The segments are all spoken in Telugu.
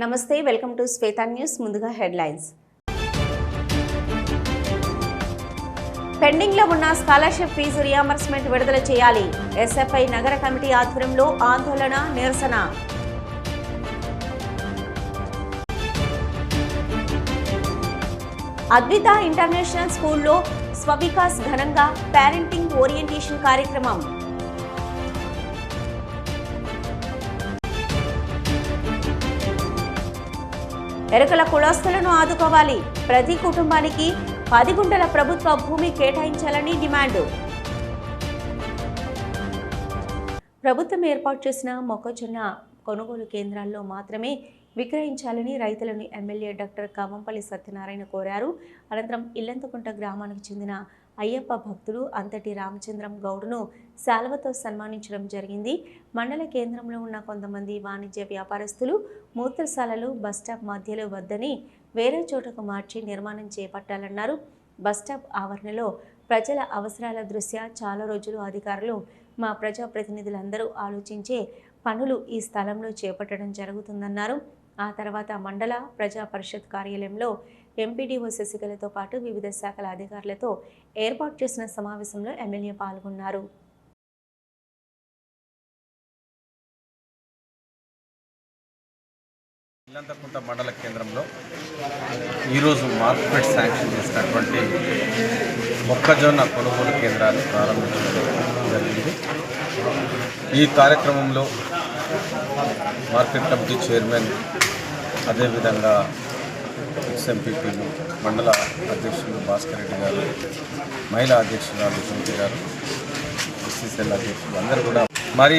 నమస్తే వెల్కమ్ టు శ్వేతా న్యూస్. ముందుగా హెడ్లైన్స్. పెండింగ్ లో ఉన్న స్కాలర్షిప్ ఫీజు రియంబర్స్మెంట్ విడుదల చేయాలి. ఎస్ఎఫ్ఐ నగర కమిటీ ఆధ్వర్యంలో ఆందోళన నిరసన. అద్విత ఇంటర్నేషనల్ స్కూల్లో స్వవికాస్ ఘనంగా పేరెంటింగ్ ఓరియంటేషన్ కార్యక్రమం. ఎరుకల కులస్తులను ఆదుకోవాలి. ప్రతి కుటుంబానికి 10 గుంటల ప్రభుత్వ భూమి కేటాయించాలని డిమాండ్. ప్రభుత్వం ఏర్పాటు చేసిన మొక్కజొన్న కొనుగోలు కేంద్రాల్లో మాత్రమే విక్రయించాలని రైతులను ఎమ్మెల్యే డాక్టర్ కామంపల్లి సత్యనారాయణ కోరారు. అనంతరం ఇల్లంతకుంట గ్రామానికి చెందిన అయ్యప్ప భక్తులు అంతటి రామచంద్రం గౌడ్ను శాలువతో సన్మానించడం జరిగింది. మండల కేంద్రంలో ఉన్న కొంతమంది వాణిజ్య వ్యాపారస్తులు మూత్రశాలలు బస్టాప్ మధ్యలో వద్దని వేరే చోటకు మార్చి నిర్మాణం చేపట్టాలన్నారు. బస్టాప్ ఆవరణలో ప్రజల అవసరాల దృష్ట్యా చాలా రోజులు అధికారులు మా ప్రజాప్రతినిధులందరూ ఆలోచించే పనులు ఈ స్థలంలో చేపట్టడం జరుగుతుందన్నారు. ఆ తర్వాత మండల ప్రజా పరిషత్ కార్యాలయంలో ఎంపీడీఓ శశికళతో పాటు వివిధ శాఖల అధికారులతో ఏర్పాటు చేసిన సమావేశంలో ఎమ్మెల్యే పాల్గొన్నారు. ఇల్లంతకుంట మండల కేంద్రంలో ఈరోజు మార్కెట్ శాంక్షన్ చేసినటువంటి మొక్కజొన్న కొనుగోలు కేంద్రాలు ప్రారంభించడం జరిగింది. ఈ కార్యక్రమంలో మార్కెట్ కమిటీ చైర్మన్, అదేవిధంగా ఎక్స్ఎంపీపీలు, మండల అధ్యక్షులు భాస్కర్ రెడ్డి గారు, మహిళా అధ్యక్షురాలు జ్యోతి గారు, ఎస్సీసీఎల్ అధ్యక్షులు అందరూ కూడా మరి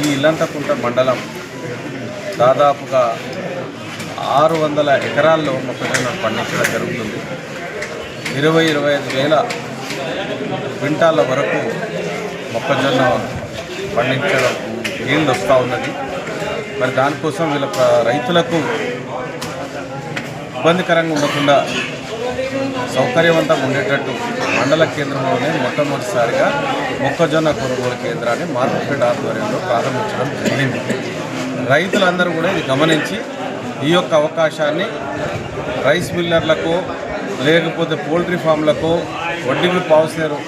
ఈ ఇల్లంతకుంట మండలం దాదాపుగా 600 ఎకరాల్లో మొక్కజొన్న పండించడం జరుగుతుంది. 20-25 వేల క్వింటాల వరకు మొక్కజొన్న పండించడం ఈల్డ్ వస్తూ ఉన్నది. మరి దానికోసం వీళ్ళ రైతులకు ఇబ్బందికరంగా ఉండకుండా సౌకర్యవంతంగా ఉండేటట్టు మండల కేంద్రంలోనే మొట్టమొదటిసారిగా మొక్కజొన్న కొనుగోలు కేంద్రాన్ని మార్కెట్ ఆధ్వర్యంలో ప్రారంభించడం జరిగింది. రైతులందరూ కూడా ఇది గమనించి ఈ యొక్క అవకాశాన్ని రైస్ మిల్లర్లకు లేకపోతే పౌల్ట్రీ ఫామ్లకు వడ్డీకి పావుసేరు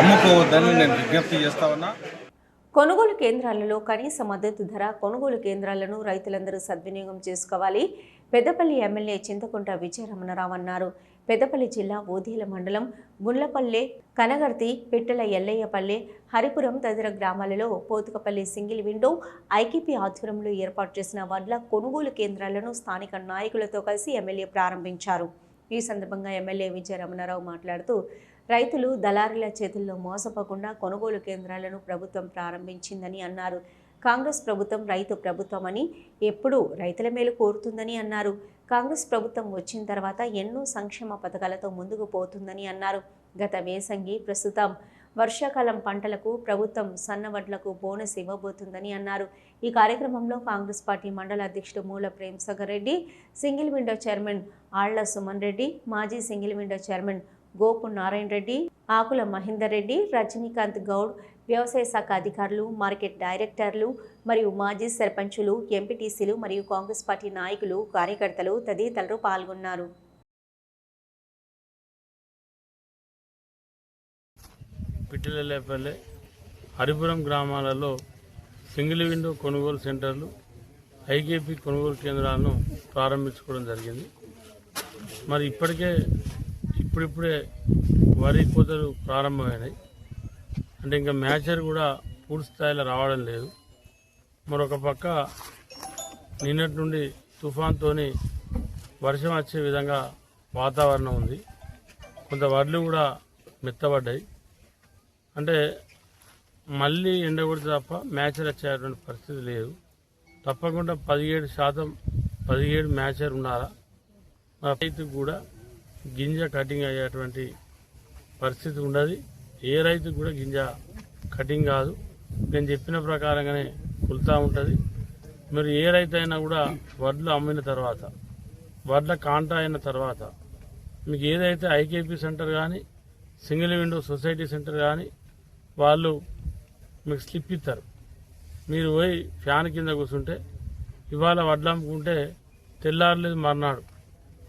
అమ్ముకోవద్దని నేను విజ్ఞప్తి చేస్తా ఉన్నా. కొనుగోలు కేంద్రాలలో కనీస మద్దతు ధర కొనుగోలు కేంద్రాలను రైతులందరూ సద్వినియోగం చేసుకోవాలి. పెద్దపల్లి ఎమ్మెల్యే చింతకుంట విజయరమణరావు అన్నారు. పెద్దపల్లి జిల్లా ఓదేల మండలం గుండ్లపల్లె, కనగర్తి, పిట్టల ఎల్లయ్యపల్లె, హరిపురం తదితర గ్రామాలలో పోతుకపల్లి సింగిల్ విండో ఐకేపీ ఆధ్వర్యంలో ఏర్పాటు చేసిన వడ్ల కొనుగోలు కేంద్రాలను స్థానిక నాయకులతో కలిసి ఎమ్మెల్యే ప్రారంభించారు. ఈ సందర్భంగా ఎమ్మెల్యే విజయరమణరావు మాట్లాడుతూ రైతులు దళారీల చేతుల్లో మోసపోకుండా కొనుగోలు కేంద్రాలను ప్రభుత్వం ప్రారంభించిందని అన్నారు. కాంగ్రెస్ ప్రభుత్వం రైతు ప్రభుత్వం అని ఎప్పుడూ రైతుల మేలు కోరుతుందని అన్నారు. కాంగ్రెస్ ప్రభుత్వం వచ్చిన తర్వాత ఎన్నో సంక్షేమ పథకాలతో ముందుకు పోతుందని అన్నారు. గత వేసంగి, ప్రస్తుతం వర్షాకాలం పంటలకు ప్రభుత్వం సన్నవడ్లకు బోనస్ ఇవ్వబోతుందని అన్నారు. ఈ కార్యక్రమంలో కాంగ్రెస్ పార్టీ మండల అధ్యక్షుడు Moola Premsagar Reddy, single window chairman Alla Suman Reddy, మాజీ single window chairman Gopu Narayana Reddy, Akula Mahender Reddy, Rajinikanth Goud, వ్యవసాయ శాఖ అధికారులు, మార్కెట్ డైరెక్టర్లు మరియు మాజీ సర్పంచులు, ఎంపీటీసీలు మరియు కాంగ్రెస్ పార్టీ నాయకులు, కార్యకర్తలు తదితరులు పాల్గొన్నారు. పిట్టలపల్లె, హరిపురం గ్రామాలలో సింగిల్ విండో కొనుగోలు సెంటర్లు, ఐకేపీ కొనుగోలు కేంద్రాలను ప్రారంభించుకోవడం జరిగింది. మరి ఇప్పుడిప్పుడే వరి కోతలు ప్రారంభమైనాయి. అంటే ఇంకా మ్యాచర్ కూడా పూర్తి స్థాయిలో రావడం లేదు. మరొక పక్క నిన్నటి నుండి తుఫాన్తో వర్షం వచ్చే విధంగా వాతావరణం ఉంది. కొంత వడ్లు కూడా మెత్తబడ్డాయి. అంటే మళ్ళీ ఎండ కొడితే తప్ప మ్యాచర్ వచ్చేటువంటి పరిస్థితి లేదు. తప్పకుండా 17% మ్యాచర్ ఉండాలా. రైతుకు కూడా గింజ కటింగ్ అయ్యేటువంటి పరిస్థితి ఉండదు. ఏ రైతుకు కూడా గింజ కటింగ్ కాదు. నేను చెప్పిన ప్రకారంగానే కులుతూ ఉంటుంది. మరి ఏ రైతు అయినా కూడా వడ్లు అమ్మిన తర్వాత, వడ్ల కాంటా అయిన తర్వాత మీకు ఏదైతే ఐకేపీ సెంటర్ కానీ, సింగిల్ విండో సొసైటీ సెంటర్ కానీ వాళ్ళు మీకు స్లిప్ ఇస్తారు. మీరు పోయి ఫ్యాన్ కింద కూర్చుంటే ఇవాళ వడ్లు అమ్ముకుంటే తెల్లారలేదు మర్నాడు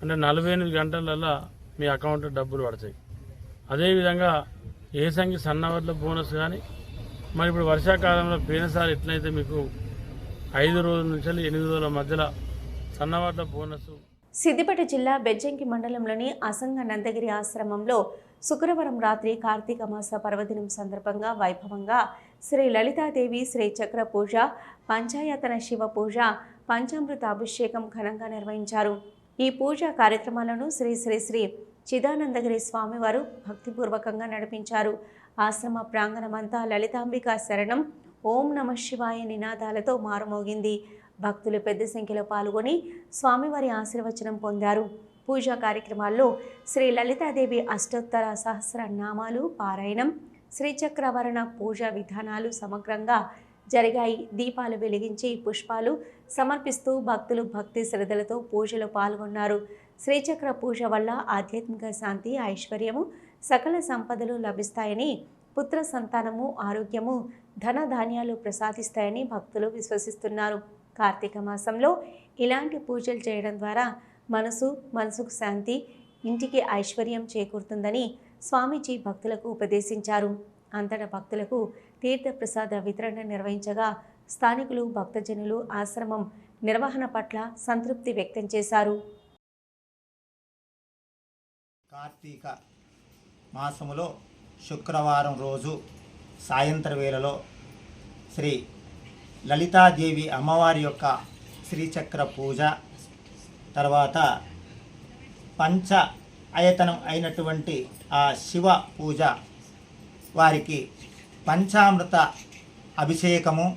అంటే 48 గంటలల్లో మీ అకౌంట్లో డబ్బులు పడతాయి. అదేవిధంగా ఏసంగి సన్నవడ్ల బోనస్ కానీ మరి ఇప్పుడు వర్షాకాలంలో పోయినసారి ఎట్లయితే మీకు 5 రోజుల నుంచి 8 రోజుల మధ్యలో సన్నవడ్ల బోనస్. సిద్దిపేట జిల్లా బెజ్జంకి మండలంలోని అసంగ నందగిరి ఆశ్రమంలో శుక్రవారం రాత్రి కార్తీక మాస పర్వదినం సందర్భంగా వైభవంగా శ్రీ లలితాదేవి శ్రీ చక్ర పూజ, పంచాయతన శివ పూజ, పంచామృత అభిషేకం ఘనంగా నిర్వహించారు. ఈ పూజా కార్యక్రమాలను శ్రీ శ్రీ శ్రీ చిదానందగిరి స్వామివారు భక్తిపూర్వకంగా నడిపించారు. ఆశ్రమ ప్రాంగణమంతా లలితాంబికా శరణం, ఓం నమ శివాయ నినాదాలతో మారుమోగింది. భక్తులు పెద్ద సంఖ్యలో పాల్గొని స్వామివారి ఆశీర్వచనం పొందారు. పూజా కార్యక్రమాల్లో శ్రీ లలితాదేవి అష్టోత్తర సహస్ర నామాలు పారాయణం, శ్రీచక్రవరణ పూజా విధానాలు సమగ్రంగా జరిగాయి. దీపాలు వెలిగించి పుష్పాలు సమర్పిస్తూ భక్తులు భక్తి శ్రద్ధలతో పూజలో పాల్గొన్నారు. శ్రీచక్ర పూజ వల్ల ఆధ్యాత్మిక శాంతి, ఐశ్వర్యము, సకల సంపదలు లభిస్తాయని, పుత్ర సంతానము, ఆరోగ్యము, ధన ధాన్యాలు ప్రసాదిస్తాయని భక్తులు విశ్వసిస్తున్నారు. కార్తీక మాసంలో ఇలాంటి పూజలు చేయడం ద్వారా మనసుకు శాంతి, ఇంటికి ఐశ్వర్యం చేకూరుతుందని స్వామీజీ భక్తులకు ఉపదేశించారు. అంతటా భక్తులకు తీర్థప్రసాద వితరణ నిర్వహించగా స్థానికులు, భక్తజనులు ఆశ్రమం నిర్వహణ పట్ల సంతృప్తి వ్యక్తం చేశారు. కార్తీక మాసములో శుక్రవారం రోజు సాయంత్ర వేళలో శ్రీ లలితాదేవి అమ్మవారి యొక్క శ్రీచక్ర పూజ, తర్వాత పంచ ఆయతనం అయినటువంటి ఆ శివ పూజ, వారికి పంచామృత అభిషేకము,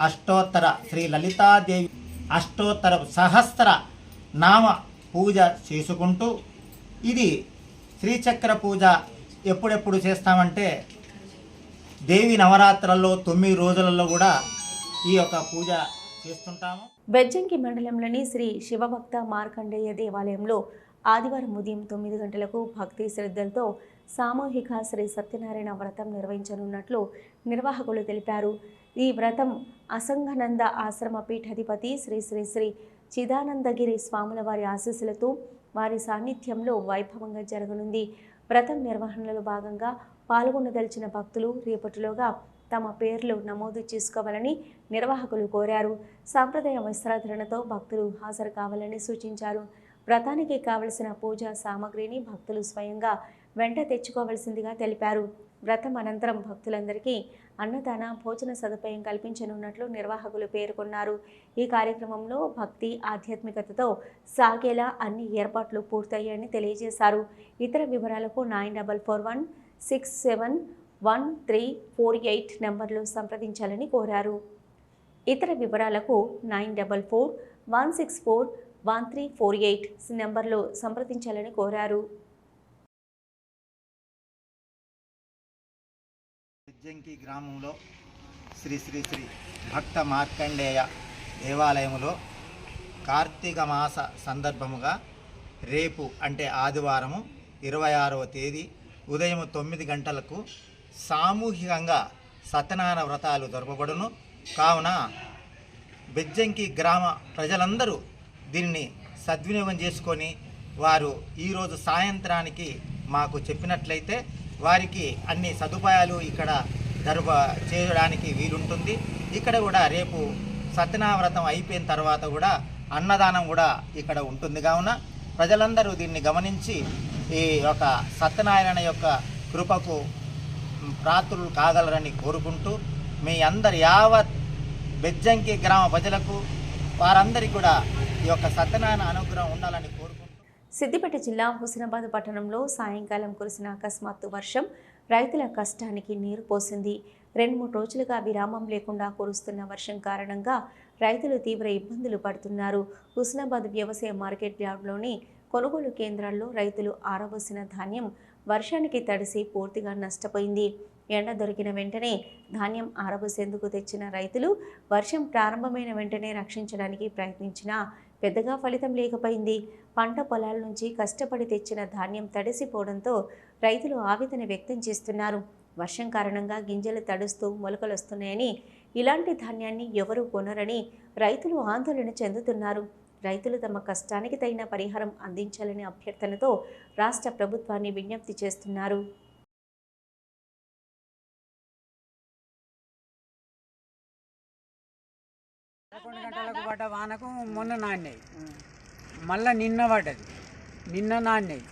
అష్టోత్తర శ్రీ లలితాదేవి అష్టోత్తర సహస్ర నామ పూజ చేసుకుంటూ, ఇది శ్రీచక్ర పూజ ఎప్పుడెప్పుడు చేస్తామంటే దేవి నవరాత్రులలో 9 రోజులలో కూడా ఈ యొక్క పూజ చేస్తుంటాము. బెజ్జంకి మండలంలోని శ్రీ శివభక్త మార్కండేయ దేవాలయంలో ఆదివారం ఉదయం 9 గంటలకు భక్తి శ్రద్ధలతో సామూహిక శ్రీ సత్యనారాయణ వ్రతం నిర్వహించనున్నట్లు నిర్వాహకులు తెలిపారు. ఈ వ్రతం అసంగనంద ఆశ్రమ పీఠాధిపతి శ్రీ శ్రీ శ్రీ చిదానందగిరి స్వాముల వారి ఆశీస్సులతో వారి సాన్నిధ్యంలో వైభవంగా జరగనుంది. వ్రతం నిర్వహణలో భాగంగా పాల్గొనదలిచిన భక్తులు రేపటిలోగా తమ పేర్లు నమోదు చేసుకోవాలని నిర్వాహకులు కోరారు. సాంప్రదాయ వస్త్రాధరణతో భక్తులు హాజరు కావాలని సూచించారు. వ్రతానికి కావలసిన పూజా సామగ్రిని భక్తులు స్వయంగా వెంట తెచ్చుకోవాల్సిందిగా తెలిపారు. వ్రతం అనంతరం భక్తులందరికీ అన్నదాన భోజన సదుపాయం కల్పించనున్నట్లు నిర్వాహకులు పేర్కొన్నారు. ఈ కార్యక్రమంలో భక్తి ఆధ్యాత్మికతతో సాగేలా అన్ని ఏర్పాట్లు పూర్తయ్యాయని తెలియజేశారు. ఇతర వివరాలకు 9441671348 నెంబర్లో సంప్రదించాలని కోరారు. ఇతర వివరాలకు 9441641348 నెంబర్లో సంప్రదించాలని కోరారు. బెజ్జంకి గ్రామంలో శ్రీ శ్రీ శ్రీ భక్త మార్కండేయ దేవాలయంలో కార్తీక మాస సందర్భముగా రేపు అంటే ఆదివారము 26వ తేదీ ఉదయం 9 గంటలకు సామూహికంగా సత్యనారాయణ వ్రతాలు జరపబడును. కావున బెజ్జంకి గ్రామ ప్రజలందరూ దీన్ని సద్వినియోగం చేసుకొని వారు ఈరోజు సాయంత్రానికి మాకు చెప్పినట్లయితే వారికి అన్ని సదుపాయాలు ఇక్కడ చేయడానికి వీలుంటుంది. ఇక్కడ కూడా రేపు సత్యనారాయణ వ్రతం అయిపోయిన తర్వాత కూడా అన్నదానం కూడా ఇక్కడ ఉంటుంది. కావున ప్రజలందరూ దీన్ని గమనించి ఈ యొక్క సత్యనారాయణ యొక్క కృపకు ప్రాతులు కాగలరని కోరుకుంటూ మీ అందరి యావత్ బెజ్జంకి గ్రామ ప్రజలకు వారందరికీ కూడా ఈ యొక్క సత్యనారాయణ అనుగ్రహం ఉండాలని కోరుకుంటూ. సిద్దిపేట జిల్లా హుస్నాబాద్ పట్టణంలో సాయంకాలం కురిసిన అకస్మాత్తు వర్షం రైతుల కష్టానికి నీరు పోసింది. 2-3 రోజులుగా విరామం లేకుండా కురుస్తున్న వర్షం కారణంగా రైతులు తీవ్ర ఇబ్బందులు పడుతున్నారు. హుస్నాబాద్ వ్యవసాయ మార్కెట్ యార్డ్లోని కొనుగోలు కేంద్రాల్లో రైతులు ఆరబోసిన ధాన్యం వర్షానికి తడిసి పూర్తిగా నష్టపోయింది. ఎండ దొరికిన వెంటనే ధాన్యం ఆరబోసేందుకు తెచ్చిన రైతులు వర్షం ప్రారంభమైన వెంటనే రక్షించడానికి ప్రయత్నించినా పెద్దగా ఫలితం లేకపోయింది. పంట పొలాల నుంచి కష్టపడి తెచ్చిన ధాన్యం తడిసిపోవడంతో రైతులు ఆవేదన వ్యక్తం చేస్తున్నారు. వర్షం కారణంగా గింజలు తడుస్తూ మొలకలొస్తున్నాయని, ఇలాంటి ధాన్యాన్ని ఎవరూ కొనరని రైతులు ఆందోళన చెందుతున్నారు. రైతులు తమ కష్టానికి తగిన పరిహారం అందించాలని అభ్యర్థనతో రాష్ట్ర ప్రభుత్వాన్ని విజ్ఞప్తి చేస్తున్నారు. గంటలకు పడ్డ వానకు మొన్న నాణ్యాయి, మళ్ళీ నిన్న పడ్డది, నిన్న నాణ్యాయి,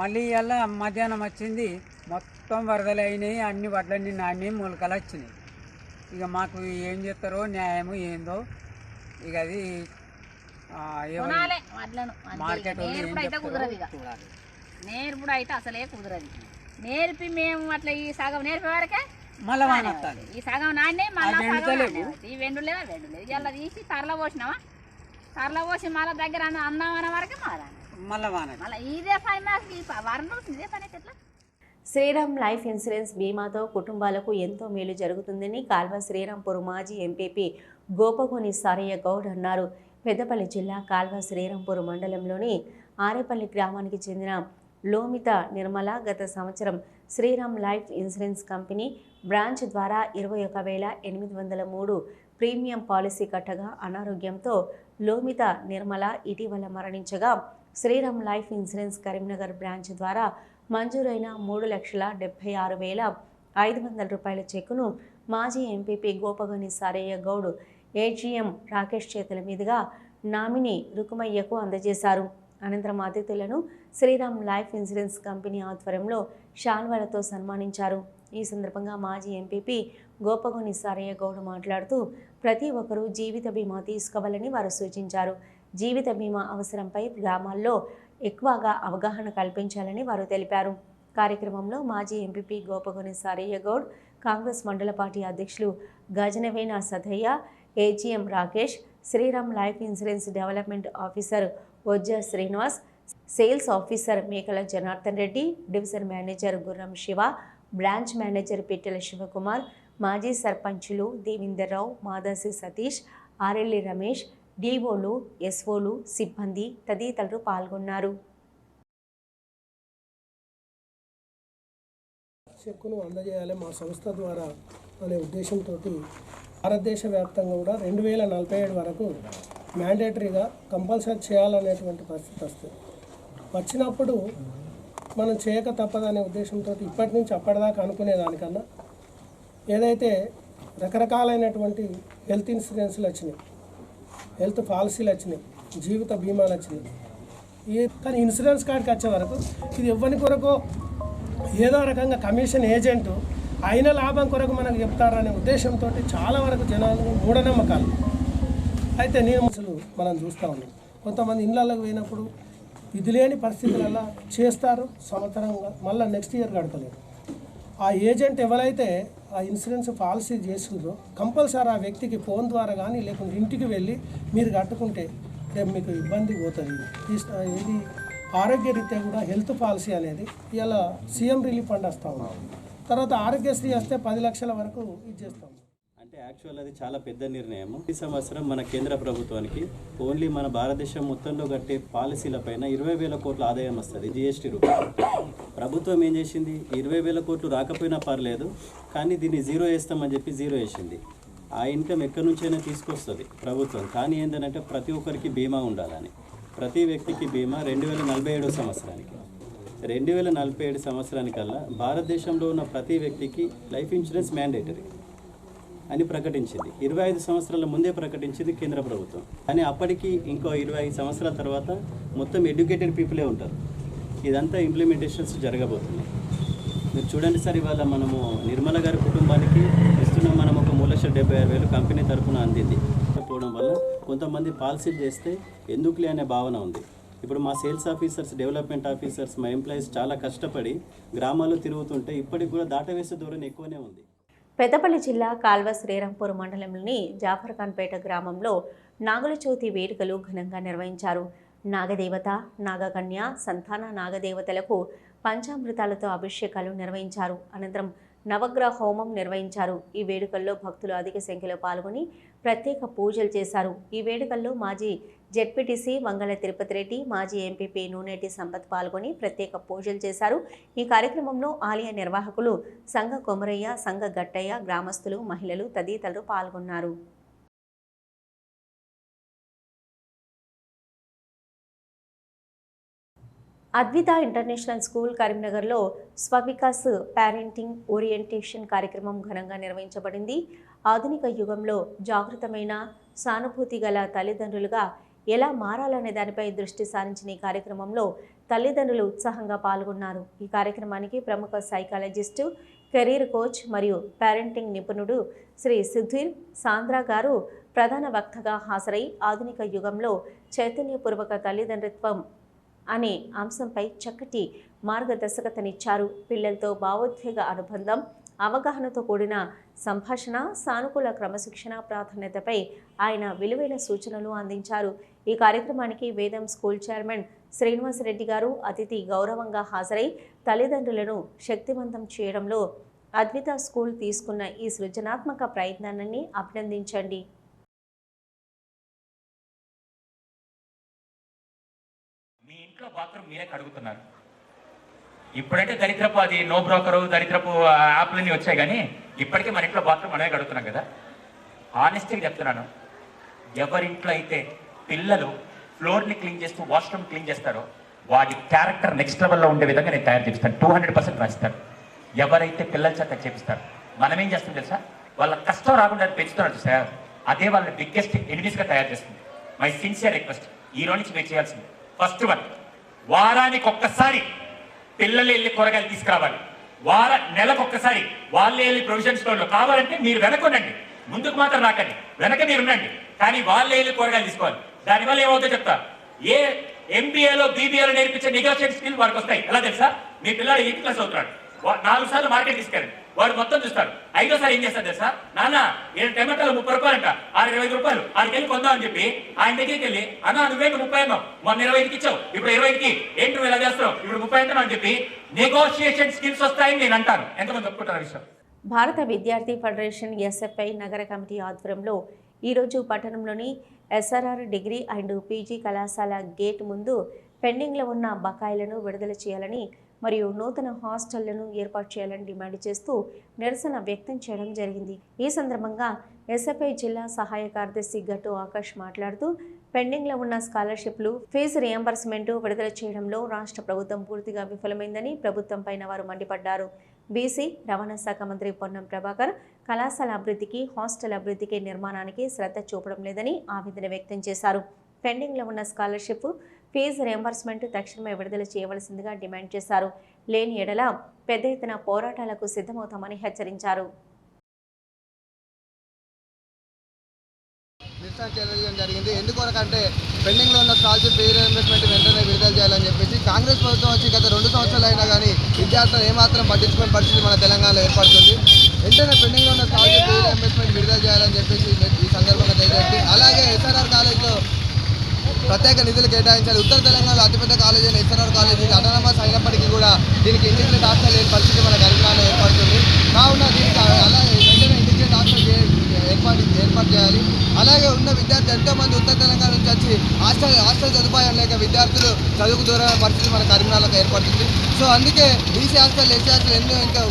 మళ్ళీ ఇలా మధ్యాహ్నం వచ్చింది, మొత్తం వరదలు అయినాయి, అన్ని వడ్లన్నీ నాణ్యాయి, మొలకలు వచ్చినాయి. ఇక మాకు ఏం చేస్తారో న్యాయము ఏందో ఇక అది మార్కెట్ నేర్పుడు అయితే అసలే కుదరదు. నేర్పి మేము అట్లా ఈ సగం నేర్పే వరకే మళ్ళీ వాన వస్తుంది. ఈ సగం నాణ్యం మళ్ళీ ఈ వెండులేవా వెండులేదు ఇలా తీసి తరల పోసినావా, తరల పోసి మళ్ళీ దగ్గర అన్నామన్న వరకే మళ్ళీ వాన మళ్ళీ ఇదే పని వారం రోజులు ఇదే పని అయితే ఎట్లా. శ్రీరామ్ లైఫ్ ఇన్సూరెన్స్ బీమాతో కుటుంబాలకు ఎంతో మేలు జరుగుతుందని కాల్వ శ్రీరాంపూర్ మాజీ ఎంపీపీ గోపగోని సారయ్య గౌడ్ అన్నారు. పెద్దపల్లి జిల్లా కాల్వ శ్రీరాంపూర్ మండలంలోని ఆరేపల్లి గ్రామానికి చెందిన లోమిత నిర్మల గత సంవత్సరం Shriram life insurance company branch ద్వారా 21,803 ప్రీమియం పాలసీ కట్టగా అనారోగ్యంతో లోమిత నిర్మల ఇటీవల మరణించగా Shriram life insurance Karimnagar branch ద్వారా మంజూరైన 3,76,500 రూపాయల చెక్కును మాజీ ఎంపీపీ గోపగోని సారయ్య గౌడ్ ఏజీఎం రాకేష్ చేతుల మీదుగా నామినీ రుకుమయ్యకు అందజేశారు. అనంతరం అతిథులను శ్రీరామ్ లైఫ్ ఇన్సూరెన్స్ కంపెనీ ఆధ్వర్యంలో శాల్వాలతో సన్మానించారు. ఈ సందర్భంగా మాజీ ఎంపీపీ గోపగోని సారయ్య గౌడ్ మాట్లాడుతూ ప్రతి ఒక్కరూ జీవిత బీమా తీసుకోవాలని వారు సూచించారు. జీవిత బీమా అవసరంపై గ్రామాల్లో ఎక్కువగా అవగాహన కల్పించాలని వారు తెలిపారు. కార్యక్రమంలో మాజీ ఎంపీపీ గోపగోని సారయ్య గౌడ్, కాంగ్రెస్ మండల పార్టీ అధ్యక్షులు Gajanavena Sadaiah, AGM Rakesh, Sriram life insurance development officer Vajja Srinivas, sales officer Mekala Janardhan Reddy, division manager Gurram Shiva, branch manager Pittela Shivakumar, మాజీ సర్పంచులు దేవీందర్రావు, మాదాసి సతీష్, ఆర్ఎల్లి రమేష్, డిఓలు, ఎస్ఓలు, సిబ్బంది తదితరులు పాల్గొన్నారు. చెక్కును అందజేయాలి మా సంస్థ ద్వారా అనే ఉద్దేశంతో భారతదేశ వ్యాప్తంగా కూడా 2047 వరకు మ్యాండేటరీగా కంపల్సరీ చేయాలనేటువంటి పరిస్థితి వస్తుంది. వచ్చినప్పుడు మనం చేయక తప్పదనే ఉద్దేశంతో ఇప్పటి నుంచి అప్పటిదాకా అనుకునేదానికన్నా ఏదైతే రకరకాలైనటువంటి హెల్త్ ఇన్సూరెన్స్లు వచ్చినాయి, హెల్త్ పాలసీలు వచ్చినాయి, జీవిత బీమాలు వచ్చినాయి, కానీ ఇన్సూరెన్స్ కార్డుకి వచ్చే వరకు ఇది ఎవరి కొరకు ఏదో రకంగా కమిషన్ ఏజెంటు అయిన లాభం కొరకు మనకు చెప్తారనే ఉద్దేశంతో చాలా వరకు జనాలు మూఢనమ్మకాలు అయితే నేను అసలు మనం చూస్తూ ఉన్నాం. కొంతమంది ఇళ్ళకి పోయినప్పుడు ఇది లేని పరిస్థితులలో చేస్తారు, సంవత్సరంగా మళ్ళీ నెక్స్ట్ ఇయర్ కడతలేరు. ఆ ఏజెంట్ ఎవరైతే ఆ ఇన్సూరెన్స్ పాలసీ చేసిందో కంపల్సరీ ఆ వ్యక్తికి ఫోన్ ద్వారా కానీ లేకుంటే ఇంటికి వెళ్ళి మీరు కట్టుకుంటే రేపు మీకు ఇబ్బంది పోతుంది. ఇది ఆరోగ్యరీత్యా కూడా హెల్త్ పాలసీ అనేది ఇలా సీఎం రిలీఫ్ ఫండ్ వస్తూ ఉన్నాం. తర్వాత ఆరోగ్యశ్రీ వస్తే 10 లక్షల వరకు ఇచ్చేస్తాం. అంటే యాక్చువల్ అది చాలా పెద్ద నిర్ణయం. ఈ సంవత్సరం మన కేంద్ర ప్రభుత్వానికి ఓన్లీ మన భారతదేశం మొత్తంలో కట్టే పాలసీల పైన 20,000 కోట్ల ఆదాయం వస్తుంది జీఎస్టీ రూపాయలు. ప్రభుత్వం ఏం చేసింది, 20,000 కోట్లు రాకపోయినా పర్లేదు కానీ దీన్ని జీరో వేస్తామని చెప్పి జీరో వేసింది. ఆ ఇన్కమ్ ఎక్కడి నుంచైనా తీసుకొస్తుంది ప్రభుత్వం. కానీ ఏంటంటే ప్రతి ఒక్కరికి బీమా ఉండాలని, ప్రతి వ్యక్తికి బీమా 2047 సంవత్సరానికి 2047 సంవత్సరానికల్లా భారతదేశంలో ఉన్న ప్రతి వ్యక్తికి లైఫ్ ఇన్సూరెన్స్ మ్యాండేటరీ అని ప్రకటించింది. 25 సంవత్సరాల ముందే ప్రకటించింది కేంద్ర ప్రభుత్వం. కానీ అప్పటికి ఇంకో 25 సంవత్సరాల తర్వాత మొత్తం ఎడ్యుకేటెడ్ పీపులే ఉంటారు. ఇదంతా ఇంప్లిమెంటేషన్స్ జరగబోతున్నాయి. మీరు చూడండి సార్, ఇవాళ మనము నిర్మల గారి కుటుంబానికి ఇస్తున్నాం మనం ఒక 3,76,000 కంపెనీ తరఫున అందింది. పోవడం వల్ల కొంతమంది పాలసీలు చేస్తే ఎందుకులే అనే భావన ఉంది. ఇప్పుడు మా సేల్స్ ఆఫీసర్స్, డెవలప్మెంట్ ఆఫీసర్స్, మా ఎంప్లాయీస్ చాలా కష్టపడి గ్రామాల్లో తిరుగుతుంటే ఇప్పటికి కూడా దాటవేసే ధోరణి ఎక్కువనే ఉంది. పెద్దపల్లి జిల్లా కాల్వ శ్రీరాంపూర్ మండలంలోని జాఫర్ఖాన్పేట గ్రామంలో నాగుల చవితి వేడుకలు ఘనంగా నిర్వహించారు. నాగదేవత, నాగకన్య, సంతాన నాగదేవతలకు పంచామృతాలతో అభిషేకాలు నిర్వహించారు. అనంతరం నవగ్రహ హోమం నిర్వహించారు. ఈ వేడుకల్లో భక్తులు అధిక సంఖ్యలో పాల్గొని ప్రత్యేక పూజలు చేశారు. ఈ వేడుకల్లో మాజీ జెడ్పీటీసీ వంగల తిరుపతి రెడ్డి, మాజీ ఎంపీపీ నూనెటి సంపత్ పాల్గొని ప్రత్యేక పూజలు చేశారు. ఈ కార్యక్రమంలో ఆలయ నిర్వాహకులు సంఘ కొమరయ్య, సంఘ గట్టయ్య, గ్రామస్తులు, మహిళలు తదితరులు పాల్గొన్నారు. అద్విత ఇంటర్నేషనల్ స్కూల్ కరీంనగర్లో స్వవికాస్ పేరెంటింగ్ ఓరియంటేషన్ కార్యక్రమం ఘనంగా నిర్వహించబడింది. ఆధునిక యుగంలో జాగృతమైన సానుభూతి గల తల్లిదండ్రులుగా ఎలా మారాలనే దానిపై దృష్టి సారించిన ఈ కార్యక్రమంలో తల్లిదండ్రులు ఉత్సాహంగా పాల్గొన్నారు. ఈ కార్యక్రమానికి ప్రముఖ సైకాలజిస్టు, కెరీర్ కోచ్ మరియు పేరెంటింగ్ నిపుణుడు శ్రీ సుధీర్ సాంద్రా గారు ప్రధాన వక్తగా హాజరై ఆధునిక యుగంలో చైతన్యపూర్వక తల్లిదండ్రుత్వం అనే అంశంపై చక్కటి మార్గదర్శకతనిచ్చారు. పిల్లలతో భావోద్వేగ అనుబంధం, అవగాహనతో కూడిన సంభాషణ, సానుకూల క్రమశిక్షణ ప్రాధాన్యతపై ఆయన విలువైన సూచనలు అందించారు. ఈ కార్యక్రమానికి వేదం స్కూల్ చైర్మన్ శ్రీనివాసరెడ్డి గారు అతిథి గౌరవంగా హాజరై తల్లిదండ్రులను శక్తివంతం చేయడంలో అద్విత స్కూల్ తీసుకున్న ఈ సృజనాత్మక ప్రయత్నాన్ని అభినందించండి. మీ ఇంట్లో బాత్రూమ్ మీరే కడుగుతున్నారు. ఇప్పుడైతే దరిద్రపు అది నో బ్రోకరు దరిద్రపు యాప్లన్నీ వచ్చాయి, కానీ ఇప్పటికే మన ఇంట్లో బాత్రూమ్ మనమే కడుగుతున్నాం కదా. హానెస్ట్గా చెప్తున్నాను, ఎవరింట్లో అయితే పిల్లలు ఫ్లోర్ని క్లీన్ చేస్తూ వాష్రూమ్ క్లీన్ చేస్తారో వాడి క్యారెక్టర్ నెక్స్ట్ లెవెల్లో ఉండే విధంగా నేను తయారు చేపిస్తాను. 200% రాస్తాను. ఎవరైతే పిల్లల చేత చేపిస్తారు, మనం ఏం చేస్తాం తెలుసా, వాళ్ళ కష్టం రాకుండా పెంచుతున్నారు సార్, అదే వాళ్ళని బిగ్గెస్ట్ ఎనిమీస్గా తయారు చేస్తుంది. మై సిన్సియర్ రిక్వెస్ట్, ఈ రోజు నుంచి మీరు చేయాల్సింది ఫస్ట్ వన్, వారానికి ఒక్కసారి పిల్లలు వెళ్ళి కూరగాయలు తీసుకురావాలి. నెలకొక్కసారి వాళ్ళే వెళ్ళి ప్రొవిజన్ స్టోర్లో, కావాలంటే మీరు వెనకొనండి, ముందుకు మాత్రం రాకండి, వెనక మీరు ఉండండి, కానీ వాళ్ళే వెళ్ళి కూరగాయలు తీసుకోవాలి. దానివల్ల ఏమవుతుందో చెప్తా. ఏ ఎంబీఏలో బీబీఏలో నేర్పించే నెగోషియేట్ స్కిల్ వాడికి వస్తాయి. ఎలా తెలుసా, మీ పిల్లలు 8th క్లాస్ అవుతున్నాడు, 4 సార్లు మార్కెట్ తీసుకెళ్ళండి, వాడు మొత్తం చూస్తాడు. 5వ సారి ఏం చేస్తారు తెలుసా, నాన్న ఈయన టమాటాలు 30 రూపాయలు అంట, 25 రూపాయలు ఆడికి వెళ్ళి కొందాం అని చెప్పి ఆయన దగ్గరికి వెళ్ళి, అన్న నువ్వేంటి 30 అన్నావు, మొన్న 25కి ఇచ్చావు, ఇప్పుడు 20కి ఏంటి నువ్వు ఇలా చేస్తున్నావు, ఇప్పుడు 30 అంటున్నావు అని చెప్పి నెగోషియేషన్ స్కిల్స్ వస్తాయని నేను అంటాను. ఎంతమంది ఒప్పుకుంటారు విషయం? భారత విద్యార్థి ఫెడరేషన్ ఎస్ఎఫ్ఐ నగర కమిటీ ఆధ్వర్యంలో ఈరోజు పట్టణంలోని ఎస్ఆర్ఆర్ డిగ్రీ అండ్ పీజీ కళాశాల గేట్ ముందు పెండింగ్లో ఉన్న బకాయిలను విడుదల చేయాలని మరియు నూతన హాస్టళ్లను ఏర్పాటు చేయాలని డిమాండ్ చేస్తూ నిరసన వ్యక్తం చేయడం జరిగింది. ఈ సందర్భంగా ఎస్ఎఫ్ఐ జిల్లా సహాయ కార్యదర్శి గట్టు ఆకాష్ మాట్లాడుతూ పెండింగ్లో ఉన్న స్కాలర్షిప్లు, ఫీజు రియంబర్స్మెంట్ విడుదల చేయడంలో రాష్ట్ర ప్రభుత్వం పూర్తిగా విఫలమైందని ప్రభుత్వం పైన వారు మండిపడ్డారు. బీసీ రవాణా శాఖ మంత్రి పొన్నం ప్రభాకర్ కళాశాల అభివృద్ధికి, హాస్టల్ అభివృద్ధికి, నిర్మాణానికి శ్రద్ధ చూపడం లేదని ఆవేదన వ్యక్తం చేశారు. పెండింగ్లో ఉన్న స్కాలర్షిప్, ఫీజు రియంబర్స్మెంట్ తక్షణమే విడుదల చేయవలసిందిగా డిమాండ్ చేశారు. లేని ఎడల పెద్ద ఎత్తున పోరాటాలకు సిద్ధమవుతామని హెచ్చరించారు. నిరసన చేయడం జరిగింది. ఎందుకొరకంటే పెండింగ్లో ఉన్న స్కాలర్షిప్, ఫీ రియంబర్స్మెంట్ వెంటనే విడుదల చేయాలని చెప్పేసి కాంగ్రెస్ ప్రభుత్వం వచ్చి గత 2 సంవత్సరాలు అయినా కానీ విద్యార్థులు ఏమాత్రం పట్టించుకునే పరిస్థితి మన తెలంగాణలో ఏర్పడుతుంది. వెంటనే పెండింగ్లో ఉన్న స్కాలర్షిప్, ఫీ రియంబర్స్మెంట్ విడుదల చేయాలని చెప్పేసి ఈ సందర్భంగా తెలియజేయండి. అలాగే ఎస్ఆర్ఆర్ కాలేజ్లో ప్రత్యేక నిధులు కేటాయించాలి. ఉత్తర తెలంగాణలో అతిపెద్ద కాలేజీ అయిన ఎస్ఆర్ఆర్ కాలేజీ అటానమస్ అయినప్పటికీ కూడా దీనికి ఇంటిగ్రేట్ హాస్టల్ లేని పరిస్థితి మన కరీంనగర్లో ఏర్పడుతుంది. కావున దీనికి అలాగే వెంటనే ఇంటిగ్రేట్ హాస్టల్ ఏర్పాటు చేయాలి. అలాగే ఉన్న విద్యార్థులు ఎంతోమంది ఉత్తర తెలంగాణ నుంచి వచ్చి హాస్టల్ సదుపాయం లేక విద్యార్థులు చదువుకు దూరమైన పరిస్థితి మన కరీంనగర్లో ఏర్పడుతుంది. సో అందుకే బీసీ హాస్టల్, ఎస్సీ హాస్టల్ ఎన్నో ఇంకా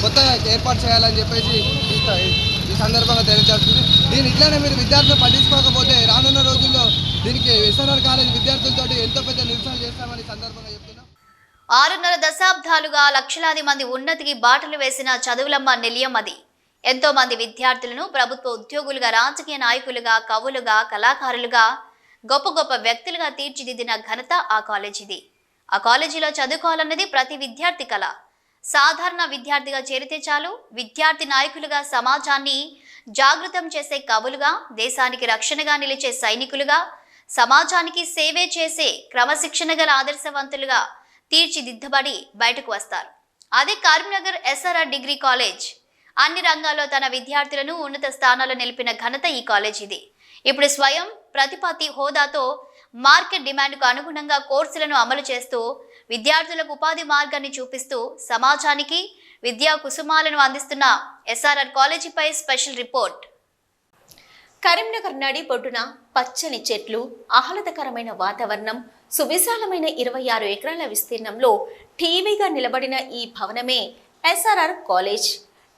కొత్తగా ఏర్పాటు చేయాలని చెప్పేసి ఈ సందర్భంగా తెలియజేస్తుంది. దీని ఇట్లానే మీరు విద్యార్థులు పట్టించుకోకపోతే రానున్న రోజుల్లో దీనికి ఎస్ఆర్ఆర్ కాలేజ్ విద్యార్థులతో ఎంతో పెద్ద నిరసన చేస్తామని సందర్భంగా చెప్తున్నాం. 6.5 దశాబ్దాలుగా లక్షలాది మంది ఉన్నతికి బాటలు వేసిన చదువులమ్మ నిలయం అది. ఎంతో మంది విద్యార్థులను ప్రభుత్వ ఉద్యోగులుగా, రాజకీయ నాయకులుగా, కవులుగా, కళాకారులుగా, గొప్ప గొప్ప వ్యక్తులుగా తీర్చిదిద్దిన ఘనత ఆ కాలేజీది. ఆ కాలేజీలో చదువుకోవాలన్నది ప్రతి విద్యార్థి కళ. సాధారణ విద్యార్థిగా చేరితే చాలు, విద్యార్థి నాయకులుగా సమాజాన్ని జాగృతం చేసే కవులుగా, దేశానికి రక్షణగా నిలిచే సైనికులుగా, సమాజానికి సేవే చేసే క్రమశిక్షణ గల ఆదర్శవంతులుగా తీర్చిదిద్దబడి బయటకు వస్తారు. అదే కరీంనగర్ ఎస్ఆర్ఆర్ డిగ్రీ కాలేజ్. అన్ని రంగాల్లో తన విద్యార్థులను ఉన్నత స్థానాల్లో నిలిపిన ఘనత ఈ కాలేజీది. ఇప్పుడు స్వయం ప్రతిపత్తి హోదాతో మార్కెట్ డిమాండ్కు అనుగుణంగా కోర్సులను అమలు చేస్తూ విద్యార్థులకు ఉపాధి మార్గాన్ని చూపిస్తూ సమాజానికి విద్యా కుసుమాలను అందిస్తున్న ఎస్ఆర్ఆర్ కాలేజీపై స్పెషల్ రిపోర్ట్. కరీంనగర్ నడిబొడ్డున పచ్చని చెట్లు, ఆహ్లాదకరమైన వాతావరణం, సువిశాలమైన 26 ఎకరాల విస్తీర్ణంలో టీవీగా నిలబడిన ఈ భవనమే ఎస్ఆర్ఆర్ కాలేజ్.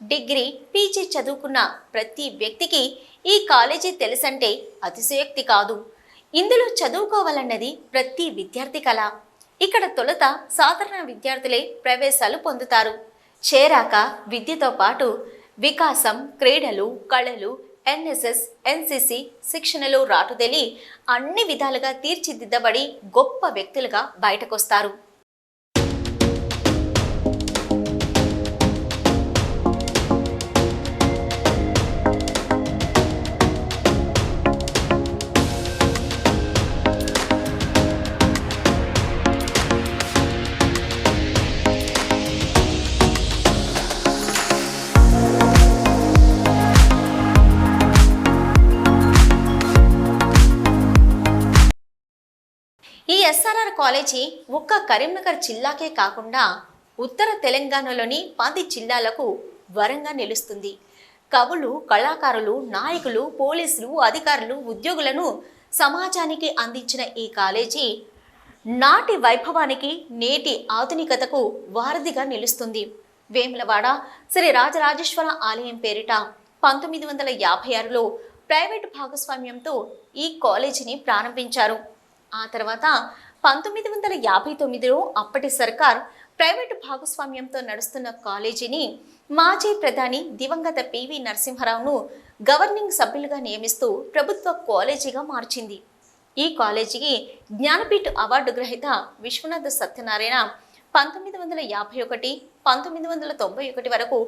డిగ్రీ, పీజీ చదువుకున్న ప్రతి వ్యక్తికి ఈ కాలేజీ తెలుసంటే అతిశయోక్తి కాదు. ఇందులో చదువుకోవాలన్నది ప్రతి విద్యార్థి కళ. ఇక్కడ తొలుత సాధారణ విద్యార్థులే ప్రవేశాలు పొందుతారు. చేరాక విద్యతో పాటు వికాసం, క్రీడలు, కళలు, ఎన్ఎస్ఎస్, ఎన్సిసి శిక్షణలో రాటుదేలి అన్ని విధాలుగా తీర్చిదిద్దబడి గొప్ప వ్యక్తులుగా బయటకొస్తారు. ఈ ఎస్ఆర్ఆర్ కాలేజీ ఒక్క కరీంనగర్ జిల్లాకే కాకుండా ఉత్తర తెలంగాణలోని 10 జిల్లాలకు వరంగా నిలుస్తుంది. కవులు, కళాకారులు, నాయకులు, పోలీసులు, అధికారులు, ఉద్యోగులను సమాజానికి అందించిన ఈ కాలేజీ నాటి వైభవానికి, నేటి ఆధునికతకు వారధిగా నిలుస్తుంది. వేములవాడ శ్రీ రాజరాజేశ్వర ఆలయం పేరిట 1956లో ప్రైవేటు భాగస్వామ్యంతో ఈ కాలేజీని ప్రారంభించారు. ఆ తర్వాత 1959లో అప్పటి సర్కార్ ప్రైవేటు భాగస్వామ్యంతో నడుస్తున్న కాలేజీని మాజీ ప్రధాని దివంగత పివి నరసింహారావును గవర్నింగ్ సభ్యులుగా నియమిస్తూ ప్రభుత్వ కాలేజీగా మార్చింది. ఈ కాలేజీకి జ్ఞానపీఠ అవార్డు గ్రహీత విశ్వనాథ సత్యనారాయణ 1951, 1991 వరకు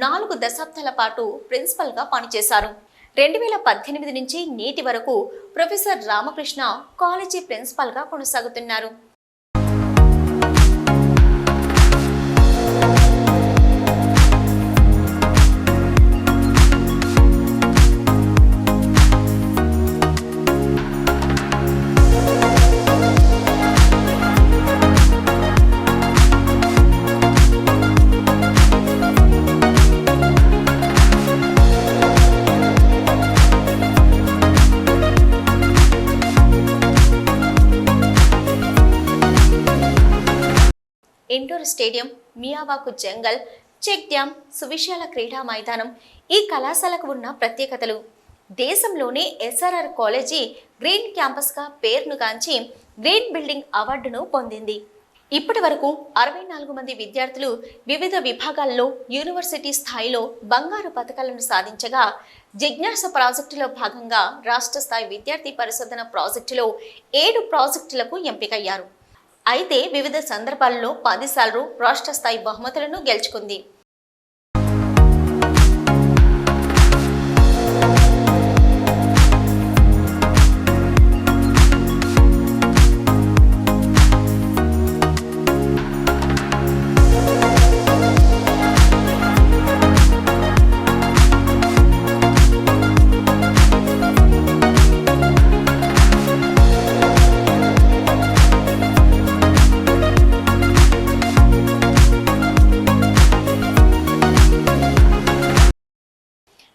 4 దశాబ్దాల పాటు ప్రిన్సిపల్గా పనిచేశారు. 2018 నుంచి నేటి వరకు ప్రొఫెసర్ రామకృష్ణ కాలేజీ ప్రిన్సిపాల్గా కొనసాగుతున్నారు. Indoor stadium, Miyawaki jungle, check dam, సువిశాల క్రీడా మైదానం ఈ కళాశాలకు ఉన్న ప్రత్యేకతలు. దేశంలోనే ఎస్ఆర్ఆర్ కాలేజీ గ్రీన్ క్యాంపస్గా పేరునుగాంచి గ్రీన్ బిల్డింగ్ అవార్డును పొందింది. ఇప్పటి వరకు 64 మంది విద్యార్థులు వివిధ విభాగాల్లో యూనివర్సిటీ స్థాయిలో బంగారు పతకాలను సాధించగా, జిజ్ఞాస ప్రాజెక్టులో భాగంగా రాష్ట్ర స్థాయి విద్యార్థి పరిశోధన ప్రాజెక్టులో 7 ప్రాజెక్టులకు ఎంపికయ్యారు. అయితే వివిధ సందర్భాల్లో 10 సార్లు రాష్ట్ర స్థాయి బహుమతులను గెలుచుకుంది.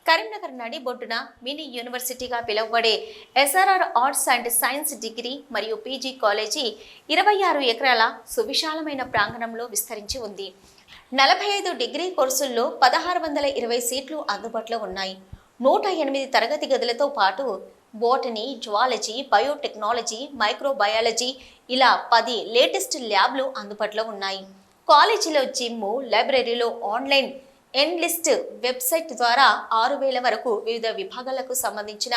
కరీంనగర్ నడిబొడ్డున మినీ యూనివర్సిటీగా పిలువబడే SRR arts and science degree మరియు పీజీ కాలేజీ 26 ఎకరాల సువిశాలమైన ప్రాంగణంలో విస్తరించి ఉంది. 45 డిగ్రీ కోర్సుల్లో 1620 సీట్లు అందుబాటులో ఉన్నాయి. 108 తరగతి గదులతో పాటు బోటనీ, జువాలజీ, బయోటెక్నాలజీ, మైక్రోబయాలజీ ఇలా 10 లేటెస్ట్ ల్యాబ్లు అందుబాటులో ఉన్నాయి. కాలేజీలో జిమ్, లైబ్రరీలో ఆన్లైన్ ఎన్లిస్ట్ వెబ్సైట్ ద్వారా 6000 వరకు వివిధ విభాగాలకు సంబంధించిన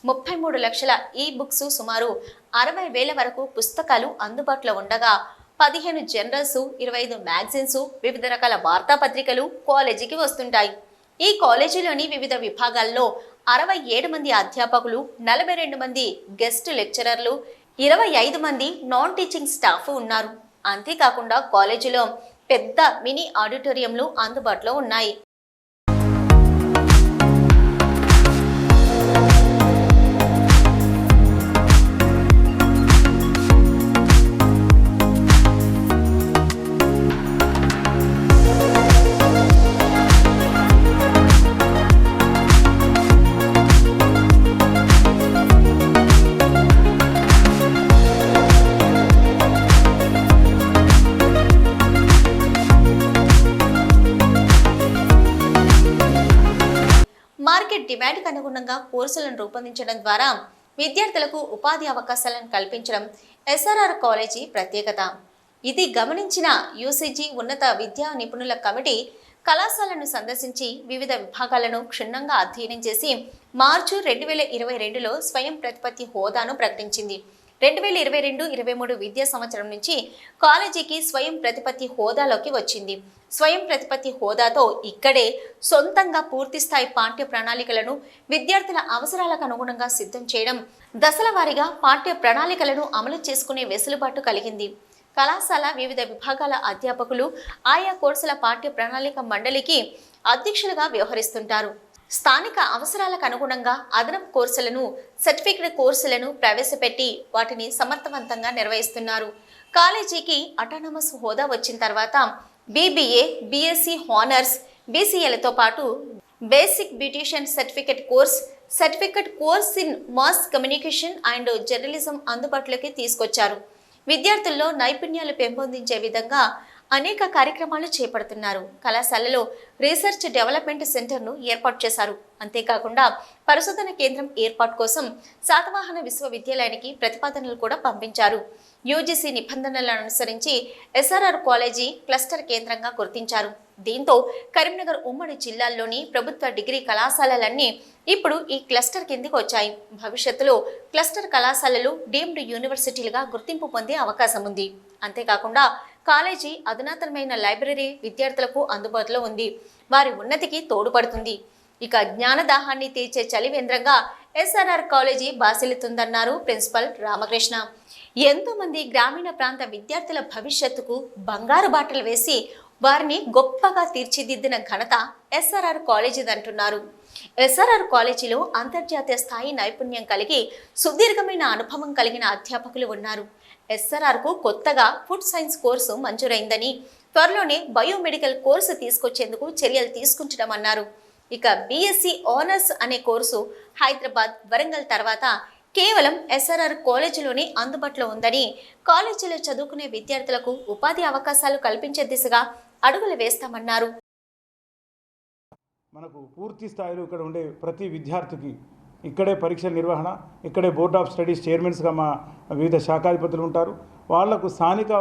33 లక్షల ఈ బుక్స్, సుమారు 60,000 వరకు పుస్తకాలు అందుబాటులో ఉండగా 15 జర్నల్స్, 25 మ్యాగజైన్స్, వివిధ రకాల వార్తాపత్రికలు కాలేజీకి వస్తుంటాయి. ఈ కాలేజీలోని వివిధ విభాగాల్లో 67 మంది అధ్యాపకులు, 42 మంది గెస్ట్ లెక్చరర్లు, 25 మంది నాన్ టీచింగ్ స్టాఫ్ ఉన్నారు. అంతేకాకుండా కాలేజీలో పెద్ద మినీ ఆడిటోరియంలు అందుబాటులో ఉన్నాయి. మార్కెట్ డిమాండ్కు అనుగుణంగా కోర్సులను రూపొందించడం ద్వారా విద్యార్థులకు ఉపాధి అవకాశాలను కల్పించడం ఎస్ఆర్ఆర్ కాలేజీ ప్రత్యేకత. ఇది గమనించిన యూసీజీ ఉన్నత విద్యా నిపుణుల కమిటీ కళాశాలను సందర్శించి వివిధ విభాగాలను క్షుణ్ణంగా అధ్యయనం చేసి మార్చి 2022లో స్వయం ప్రతిపత్తి హోదాను ప్రకటించింది. 2022-23 విద్యా సంవత్సరం నుంచి కాలేజీకి స్వయం ప్రతిపత్తి హోదాలోకి వచ్చింది. స్వయం ప్రతిపత్తి హోదాతో ఇక్కడే సొంతంగా పూర్తిస్థాయి పాఠ్య ప్రణాళికలను విద్యార్థుల అవసరాలకు అనుగుణంగా సిద్ధం చేయడం, దశల వారీగా పాఠ్య ప్రణాళికలను అమలు చేసుకునే వెసులుబాటు కలిగింది. కళాశాల వివిధ విభాగాల అధ్యాపకులు ఆయా కోర్సుల పాఠ్య ప్రణాళిక మండలికి అధ్యక్షులుగా వ్యవహరిస్తుంటారు. స్థానిక అవసరాలకు అనుగుణంగా అదనపు కోర్సులను, సర్టిఫికేట్ కోర్సులను ప్రవేశపెట్టి వాటిని సమర్థవంతంగా నిర్వహిస్తున్నారు. కాలేజీకి అటానమస్ హోదా వచ్చిన తర్వాత BBA, BSc హానర్స్, BCAలతో పాటు basic beautician certificate course in mass communication and journalism అందుబాటులోకి తీసుకొచ్చారు. విద్యార్థుల్లో నైపుణ్యాలు పెంపొందించే విధంగా అనేక కార్యక్రమాలు చేపడుతున్నారు. కళాశాలలో రీసెర్చ్ డెవలప్మెంట్ సెంటర్ను ఏర్పాటు చేశారు. అంతేకాకుండా పరిశోధన కేంద్రం ఏర్పాటు కోసం శాతవాహన విశ్వవిద్యాలయానికి ప్రతిపాదనలు కూడా పంపించారు. UGC నిబంధనలను అనుసరించి SRR కాలేజీ క్లస్టర్ కేంద్రంగా గుర్తించారు. దీంతో కరీంనగర్ ఉమ్మడి జిల్లాల్లోని ప్రభుత్వ డిగ్రీ కళాశాలలన్నీ ఇప్పుడు ఈ క్లస్టర్ కిందికి వచ్చాయి. భవిష్యత్తులో క్లస్టర్ కళాశాలలు డీమ్డ్ యూనివర్సిటీలుగా గుర్తింపు పొందే అవకాశం ఉంది. అంతేకాకుండా కాలేజీ అధునాతనమైన లైబ్రరీ విద్యార్థులకు అందుబాటులో ఉంది. వారి ఉన్నతికి తోడ్పడుతుంది. ఇక జ్ఞానదాహాన్ని తీర్చే చలివేంద్రంగా SRR కాలేజీ బాసిల్లుతుందన్నారు ప్రిన్సిపల్ రామకృష్ణ. ఎంతో మంది గ్రామీణ ప్రాంత విద్యార్థుల భవిష్యత్తుకు బంగారు బాటలు వేసి వారిని గొప్పగా తీర్చిదిద్దిన ఘనత SRR కాలేజీదంటున్నారు. SRR కాలేజీలో అంతర్జాతీయ స్థాయి నైపుణ్యం కలిగి సుదీర్ఘమైన అనుభవం కలిగిన అధ్యాపకులు ఉన్నారు. SRRకు కొత్తగా ఫుడ్ సైన్స్ కోర్సు మంజూరైందని, త్వరలోనే బయోమెడికల్ కోర్సు తీసుకొచ్చేందుకు చర్యలు తీసుకుంటున్నామన్నారు. ఇక BSc ఆనర్స్ అనే కోర్సు హైదరాబాద్, వరంగల్ తర్వాత కేవలం SRR కాలేజీలోనే అందుబాటులో ఉందని, కాలేజీలో చదువుకునే విద్యార్థులకు ఉపాధి అవకాశాలు కల్పించే దిశగా అడుగులు వేస్తామన్నారు. మనకు పూర్తి స్థాయిలో ఇక్కడ ఉండే ప్రతి విద్యార్థికి ఇక్కడే పరీక్షల నిర్వహణ, ఇక్కడే బోర్డ్ ఆఫ్ స్టడీస్ చైర్మన్స్గా మా వివిధ శాఖాధిపతులు ఉంటారు. వాళ్లకు స్థానిక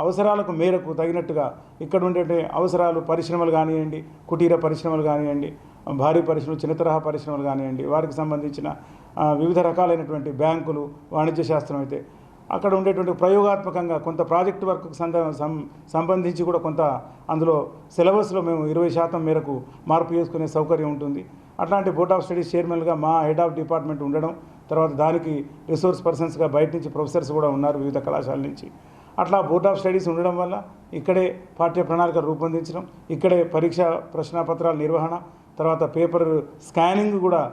అవసరాలకు మేరకు తగినట్టుగా ఇక్కడ ఉండే అవసరాలు, పరిశ్రమలు కానివ్వండి, కుటీర పరిశ్రమలు కానివ్వండి, భారీ పరిశ్రమలు, చిన్న తరహా పరిశ్రమలు కానివ్వండి, వారికి సంబంధించిన వివిధ రకాలైనటువంటి బ్యాంకులు, వాణిజ్య శాస్త్రం అయితే అక్కడ ఉండేటువంటి ప్రయోగాత్మకంగా కొంత ప్రాజెక్టు వర్క్కు సంబంధించి కూడా కొంత అందులో సిలబస్లో మేము 20% మేరకు మార్పు చేసుకునే సౌకర్యం ఉంటుంది. అట్లాంటి బోర్డ్ ఆఫ్ స్టడీస్ చైర్మన్గా మా హెడ్ ఆఫ్ డిపార్ట్మెంట్ ఉండడం, తర్వాత దానికి రిసోర్స్ పర్సన్స్గా బయట నుంచి ప్రొఫెసర్స్ కూడా ఉన్నారు వివిధ కళాశాల నుంచి. అట్లా బోర్డ్ ఆఫ్ స్టడీస్ ఉండడం వల్ల ఇక్కడే పాఠ్య ప్రణాళిక రూపొందించడం, ఇక్కడే పరీక్షా ప్రశ్నాపత్రాల నిర్వహణ, తర్వాత పేపర్ స్కానింగ్ కూడా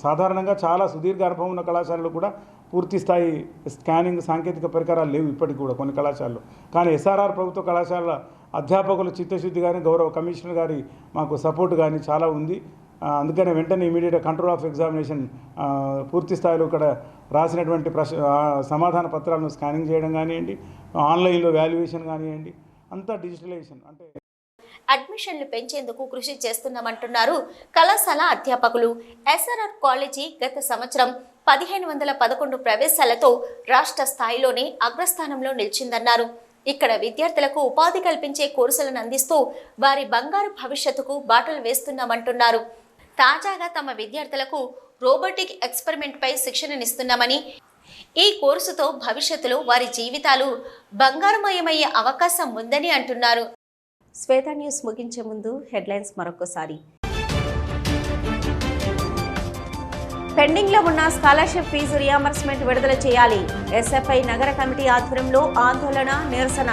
సాధారణంగా చాలా సుదీర్ఘ అనుభవం ఉన్న కళాశాలలు కూడా పూర్తి స్థాయి స్కానింగ్ సాంకేతిక పరికరాలు లేవు ఇప్పటికి కూడా కొన్ని కళాశాలలు. కానీ SRR ప్రభుత్వ కళాశాలల అధ్యాపకుల చిత్తశుద్ధి కానీ, గౌరవ కమిషనర్ గారి మాకు సపోర్ట్ కానీ చాలా ఉంది. అందుకనే వెంటనే ఇమీడియట్గా కంట్రోల్ ఆఫ్ ఎగ్జామినేషన్ పూర్తి స్థాయిలో ఇక్కడ రాసినటువంటి సమాధాన పత్రాలను స్కానింగ్ చేయడం కానివ్వండి, ఆన్లైన్లో వాల్యుయేషన్ కానివ్వండి, అంతా డిజిటలైజేషన్. అంటే అడ్మిషన్లు పెంచేందుకు కృషి చేస్తున్నామంటున్నారు కళాశాల అధ్యాపకులు. SRR కాలేజీ గత సంవత్సరం 1511 ప్రవేశాలతో రాష్ట్ర స్థాయిలోనే అగ్రస్థానంలో నిలిచిందన్నారు. ఇక్కడ విద్యార్థులకు ఉపాధి కల్పించే కోర్సులను అందిస్తూ వారి బంగారు భవిష్యత్తుకు బాటలు వేస్తున్నామంటున్నారు. తాజాగా తమ విద్యార్థులకు రోబోటిక్ ఎక్స్పెరిమెంట్ పై శిక్షణనిస్తున్నామని, ఈ కోర్సుతో భవిష్యత్తులో వారి జీవితాలు బంగారుమయమయ్యే అవకాశం ఉందని అంటున్నారు. శ్వేత న్యూస్ ముగించే ముందు హెడ్లైన్స్ మరొకసారి. పెండింగ్లో ఉన్న స్కాలర్షిప్ ఫీజు రియంబర్స్మెంట్ విడుదల చేయాలి. SFI నగర కమిటీ ఆధ్వర్యంలో ఆందోళన, నిరసన.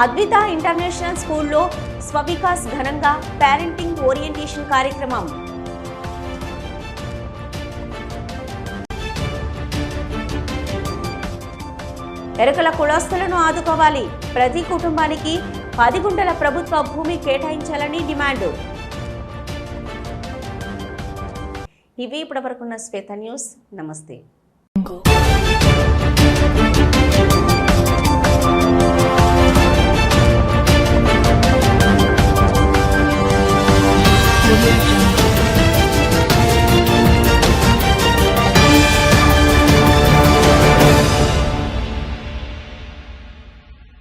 అద్విత ఇంటర్నేషనల్ స్కూల్లో స్వవికాస్ ఘనంగా పేరెంటింగ్ ఓరియంటేషన్ కార్యక్రమం. ఎరుకల కులస్తులను ఆదుకోవాలి. ప్రతి కుటుంబానికి 10 గుంటల ప్రభుత్వ భూమి కేటాయించాలని డిమాండ్. ఇవి ఇప్పటివరకున్న శ్వేత న్యూస్. నమస్తే.